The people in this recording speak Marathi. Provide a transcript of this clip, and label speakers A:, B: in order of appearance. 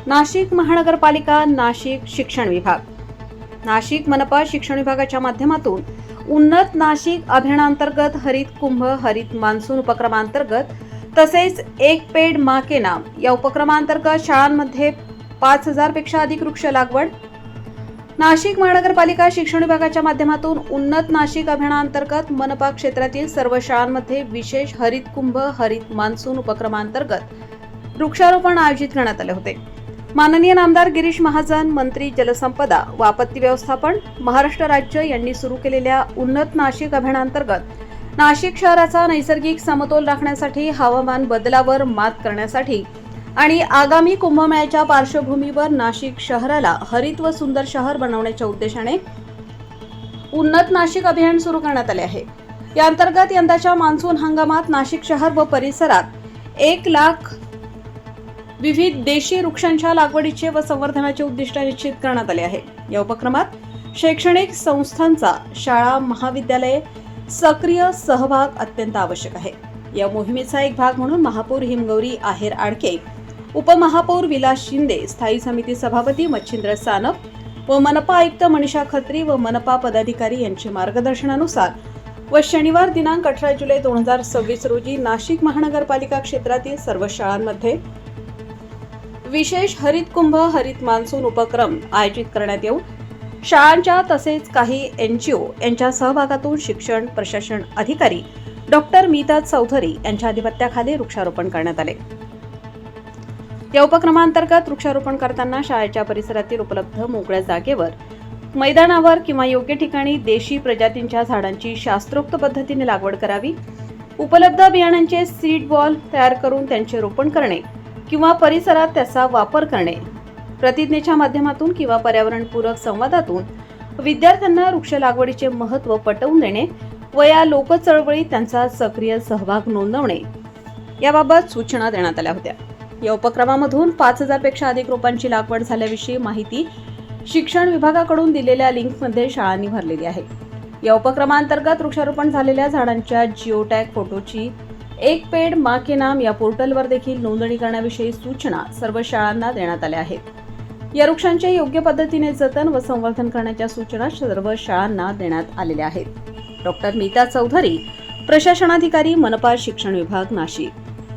A: नाशिक महानगरपालिका, नाशिक शिक्षण विभाग, नाशिक मनपा शिक्षण विभागाच्या माध्यमातून उन्नत नाशिक अभियानांतर्गत हरित कुंभ, हरित मान्सून उपक्रमांतर्गत तसेच एक पेड माँ के नाम या उपक्रमांतर्गत शाळांमध्ये 5000 पेक्षा अधिक वृक्ष लागवड. नाशिक महानगरपालिका शिक्षण विभागाच्या माध्यमातून उन्नत नाशिक अभियानांतर्गत मनपा क्षेत्रातील सर्व शाळांमध्ये विशेष हरित कुंभ, हरित मान्सून उपक्रमांतर्गत वृक्षारोपण आयोजित करण्यात आले होते. माननीय नामदार गिरीश महाजन, मंत्री जलसंपदा व आपत्ती व्यवस्थापन, महाराष्ट्र राज्य यांनी सुरू केलेल्या उन्नत नाशिक अभियानांतर्गत नाशिक शहराचा नैसर्गिक समतोल राखण्यासाठी, हवामान बदलावर मात करण्यासाठी आणि आगामी कुंभमेळ्याच्या पार्श्वभूमीवर नाशिक शहराला हरित व सुंदर शहर बनवण्याच्या उद्देशाने उन्नत नाशिक अभियान सुरू करण्यात आले आहे. या अंतर्गत यंदाच्या मान्सून हंगामात नाशिक शहर व परिसरात 1 लाख विविध देशी वृक्षांच्या लागवडीचे व संवर्धनाचे उद्दिष्ट निश्चित करण्यात आले आहे. या उपक्रमात शैक्षणिक संस्थांचा, शाळा, महाविद्यालये सक्रिय सहभाग अत्यंत आवश्यक आहे. या मोहिमेचा एक भाग म्हणून महापौर हिमगौरी आहेर आडके, उपमहापौर विलास शिंदे, स्थायी समिती सभापती मच्छिंद्र सानप व मनपा आयुक्त मनीषा खत्री व मनपा पदाधिकारी यांच्या मार्गदर्शनानुसार व शनिवार दिनांक 18 जुलै 2026 रोजी नाशिक महानगरपालिका क्षेत्रातील सर्व शाळांमध्ये विशेष हरित कुंभ, हरित मान्सून उपक्रम आयोजित करण्यात येऊन शाळांच्या तसेच काही NGO यांच्या सहभागातून शिक्षण प्रशासन अधिकारी डॉक्टर मीता चौधरी यांच्या अधिपत्याखाली वृक्षारोपण करण्यात आले. या उपक्रमांतर्गत वृक्षारोपण करताना शाळेच्या परिसरातील उपलब्ध मोकळ्या जागेवर, मैदानावर किंवा योग्य ठिकाणी देशी प्रजातींच्या झाडांची शास्त्रोक्त पद्धतीने लागवड करावी. उपलब्ध बियाणांचे सीड बॉल तयार करून त्यांचे रोपण करणे किंवा परिसरात त्याचा वापर करणे, प्रतिज्ञेच्या माध्यमातून किंवा पर्यावरणपूरक संवादातून विद्यार्थ्यांना वृक्ष लागवडीचे महत्त्व पटवून देणे व या लोकचळवळीत त्यांचा सक्रिय सहभाग नोंदवणे याबाबत सूचना देण्यात आल्या होत्या. या उपक्रमामधून 5000 पेक्षा अधिक रोपांची लागवड झाल्याविषयी माहिती शिक्षण विभागाकडून दिलेल्या लिंकमध्ये शाळांनी भरलेली आहे. या उपक्रमांतर्गत वृक्षारोपण झालेल्या झाडांच्या जिओटॅग फोटोची एक पेड माँ के नाम या पोर्टलवर देखील नोंदणी करण्याविषयी सूचना सर्व शाळांना देण्यात आल्या आहेत. या वृक्षांचे योग्य पद्धतीने जतन व संवर्धन करण्याच्या सूचना सर्व शाळांना देण्यात आलेल्या आहेत. डॉक्टर मीता चौधरी, प्रशासनाधिकारी, मनपा शिक्षण विभाग, नाशिक.